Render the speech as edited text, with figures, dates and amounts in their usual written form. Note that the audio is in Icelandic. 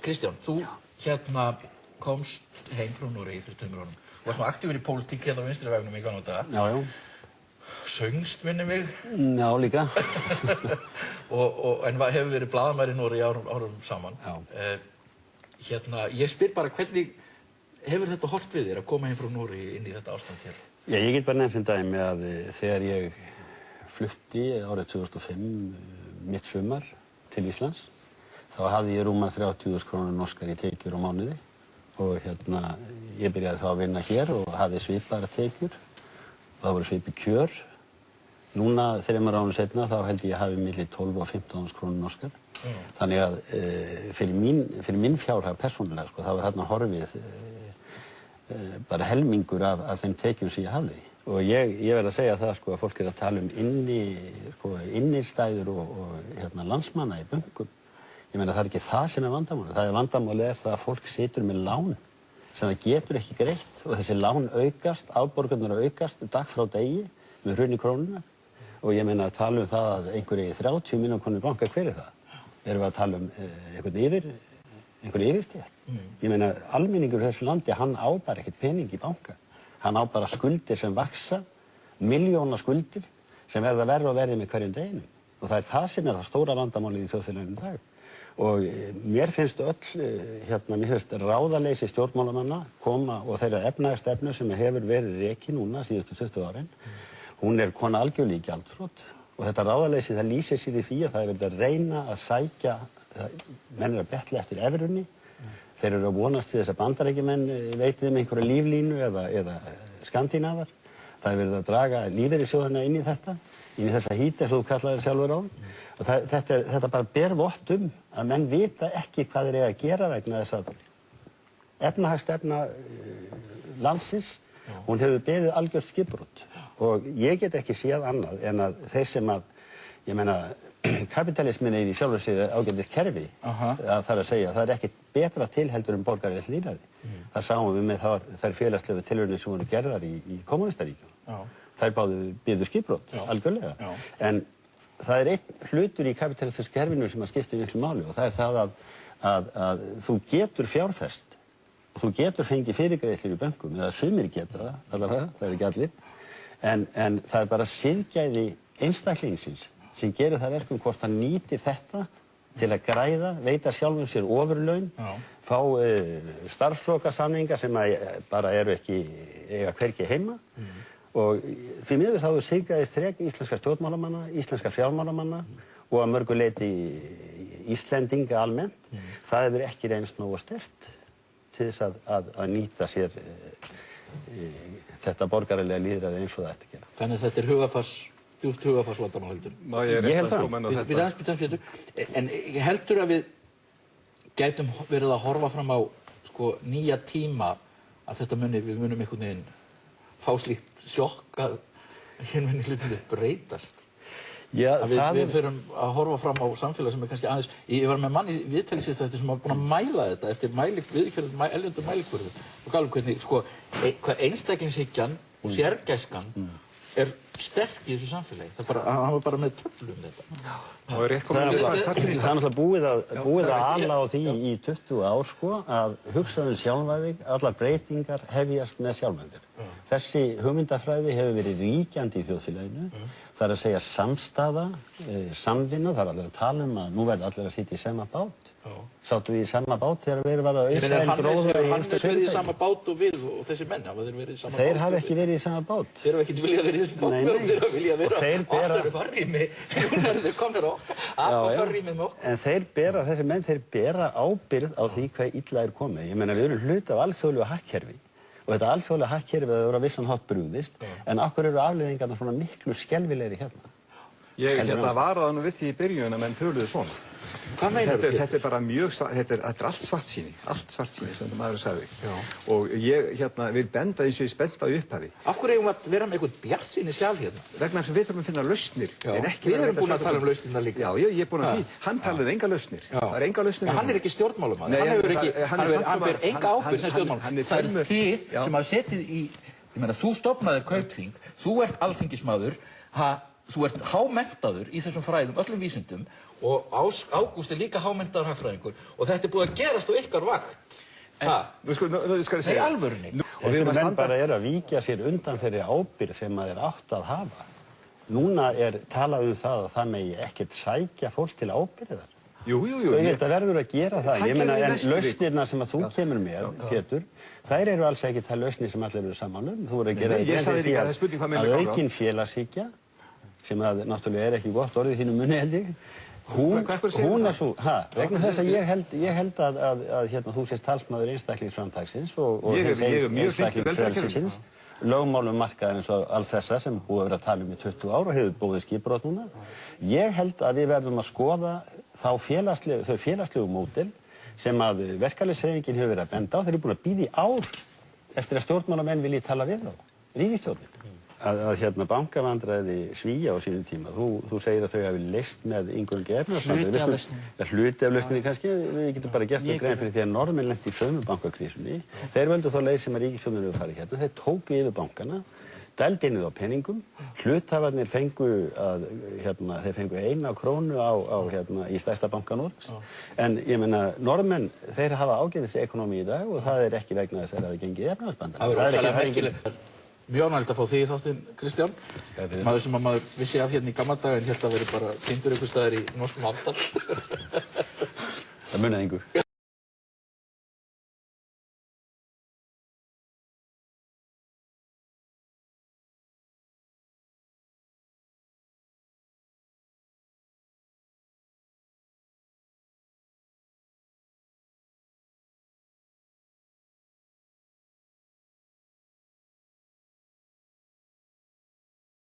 Kristján, þú komst heim frá Noregi fyrir 2 árum. Þú varst nú aktífur í pólitík hérna á vinstri vegunum í gamla daga. Já, já. Söngst, minnir mig. Já, líka. En hefur verið blaðamaður í Noregi árum saman. Já. Ég spyr bara, hvernig hefur þetta horft við þér að koma heim frá Noregi inn í þetta ástand hér? Já, ég get bara nefnt sem dæmi að þegar ég flutti árið 2005 mitt sumar til Íslands, þá hafði ég rúma 30.000 krónur norskar í tekjur á mánuði og ég byrjaði þá að vinna hér og hafði svipaðar tekjur og það voru svipuð kjör. Núna 3 árum seinna þá held ég hafi milli 12 og 15.000 krónur norskar. Þannig að fyrir minn fjárhag persónulega þá var þarna horfið bara helmingur af þeim tekjum sem ég hafði. Og ég verð að segja það að fólk að tala innistæður og landsmanna í bönkum. Ég meina það ekki það sem vandamálið. Það vandamálið það að fólk situr með lán sem það getur ekki greitt og þessi lán aukast, afborganir aukast dag frá degi með hruni krónuna. Og ég meina að tala það að einhverju 30 milljónir krónur í banka, hver það? Erum við að tala einhvern yfirstétt? Ég meina, almenningur í þessu landi, hann á bara ekkert pening í banka. Hann á bara skuldir sem vaksa, milljóna skuldir, sem verða verri og verri með hverjum deginum. Og það það sem það stóra vandamálið í þjóðfélaginu í dag. Og mér finnst ráðaleysi stjórnmálamanna koma og þeirra efnahagsstefnu sem hefur verið rekin núna síðustu 20 árin. Hún komin algjörlega í gjaldþrot. Og þetta ráðaleysi það lýsir sér í því að það verið að reyna að sækja, menn að betla eftir evrunni. Þeir að vonast til þess að Bandaríkjamenn veiti þeim einhverja líflínu eða skandinavar. Það verið að draga lífeyrissjóðina inn í þetta, inn í þessa híti eins og þú kallaðir sjálfur á. Og þetta bara ber vott að menn vita ekki hvað þeir eiga að gera vegna þess að efnahagsstefna landsins, hún hefur beðið algjört skipbrot. Og ég get ekki séð annað en að þeir sem ég meina, kapitalismin í sjálfur sér ágætis kerfi, það að segja, það ekkert betra til heldur borgaralegt lýðræði. Það sáum við með þær félagslegu tilraunir sem voru gerðar í kommúnistaríkjum. Þær byðu skipbrot, algjörlega. En það einn hlutur í kapitalistisku kerfinu sem skiptir miklu máli og það það að þú getur fjárfest og þú getur fengið fyrirgreiðslur í bönkum, eða sumir geta það, allavega, það ekki allir. En það bara siðgæði einstaklingsins sem gerir það verkum hvort hann nýtir þetta til að græða, veita sjálfum sér ofurlaun, fá starfslokasamninga sem bara ekki eiga hvergi heima. Og fyrir miður þá siðgæðist þrek íslenska stjórnmálamanna, íslenska fjármálamanna og að mörgu leyti Íslendinga almennt. Það hefur ekki reynst nógu sterkt til þess að nýta sér þetta borgaralega lýðræði eins og það ætti að gera. Þannig að þetta djúpt hugarfarsvandamál heldur. Ég held það. En heldur að við gætum verið að horfa fram á nýja tíma að við munum einhvern veginn fá slíkt sjokk að hér muni hlutinir breytast. Við förum að horfa fram á samfélag sem kannski aðeins. Ég var með mann í viðtali síðast sem var búinn að mæla þetta eftir viðurkennum erlendum mælikvörðum og gaf hvernig hvað einstaklingshyggjan og sérgæskan sterk í þessu samfélagi. Hann var bara með tröflum þetta. Það náttúrulega búið að ala á því í 20 ár að hugsaðu sjálfvæði, allar breytingar hefjast með sjálfvæðir. Þessi hugmyndafræði hefur verið ríkjandi í þjóðfélaginu. Það að segja samstaða, samvinna, það allir að tala að nú verði allir að sitja í sama bát. Sáttu við í sama bát þegar við varum að ausa en gróða í einstu verið í sama bát og við og þessi menn hafa þeir verið í sama bát? Þeir hafa ekki verið í sama bát. Þeir hafa ekki viljað verið í þessum bát, þeir hafa viljað vera aftur farrými, núna eru þeir komnir á farrými með okkur. En þessi menn, þeir bera ábyrgð á því hvað illa komið. Ég meina, við erum hluti af alþjóðlegu hagkerfi og þetta alþjóðlega hagkerfi hefur á vissan hátt brugðist, en okkur eru afleiðingarnar svona miklu skelfilegri hérna. Ég varaði nú við því í byrjun að menn töluðu svona. Hvað meinar þú? Þetta bara mjög, þetta allt svartsýni sem maður sagði. Og ég vil benda eins og ég spennti á upphafi. Af hverju eigum að vera með einhvern bjartsýni sjálf hérna? Vegna þess að við þurfum að finna lausnir. Við erum búin að tala lausnirnar líka. Já, ég búin að því. Hann talaði enga lausnir. Það er enga lausnir. Hann ekki stjórnmálamaður. Hann ber enga ábyrgð sem stjórnmálamaður. Það þið sem hafa setið í, ég meina, þú stofnaðir Kaupþing, þú ert alþingismaður, þú ert hámenntaður í þessum fræðum, öllum vísindum, og Ágúst er líka hámenntaður hagfræðingur, og þetta er búið að gerast á ykkar vakt. Nú skal ég segja. Nei, alvörunni. Þessir menn bara eru að víkja sér undan þeirri ábyrgð sem maður átt að hafa. Núna talað það að það megi ekkert sækja fólk til ábyrgðar. Jú. Þetta verður að gera það. Ég meina, en lausnirnar sem að þú kemur með, Pétur, þær eru alls ekki það lausnir sem allir eru saman Þú voru að gera að aukin félagshyggja, sem að náttúrulega ekki gott orðið þínu munni, held ég. Hún svo, vegna þess að ég held að þú sést talsmaður einstaklingsframtaksins og einstaklingsfrelsisins, lögmálum markaðarins og alls þessa sem búið að vera að tala í 20 ár og hefur búið skipbrot núna. Ég held að við verðum að skoða þau félagslegu módel sem að verkalýðshreyfingin hefur verið að benda á. Þeir eru búin að bíða í ár eftir að stjórnmálamenn vilji tala við þá, ríkisstjórnin. Að bankavandræði Svía á sínum tíma, þú segir að þau hafi leyst með inngöngu efnahagsbandormi. Hluti af lausninni. Hluti af lausninni kannski, við getum bara gert grein fyrir því að Norðmenn lenti í sömu bankakrísunni. Þeir völdu þá leið sem að ríkisstjórnin hefur farið hérna. Þeir tóku yfir bankana, dældu inn á peningum, hluthafarnir fengu þeir fengu 1 krónu í stærsta banka Noregs. En ég meina, Norðmenn, þeir hafa ágætis ekonomi í dag og það er ekki vegna þess að það hafi gengið í efnahagsbandormi. Mjög ánægilegt að fá þig í þáttinn, Kristján. Maður sem að maður vissi af hérna í gamla daga en hélt að veri bara týndur einhvers staðar í norskum Afdal. Það munaði engu.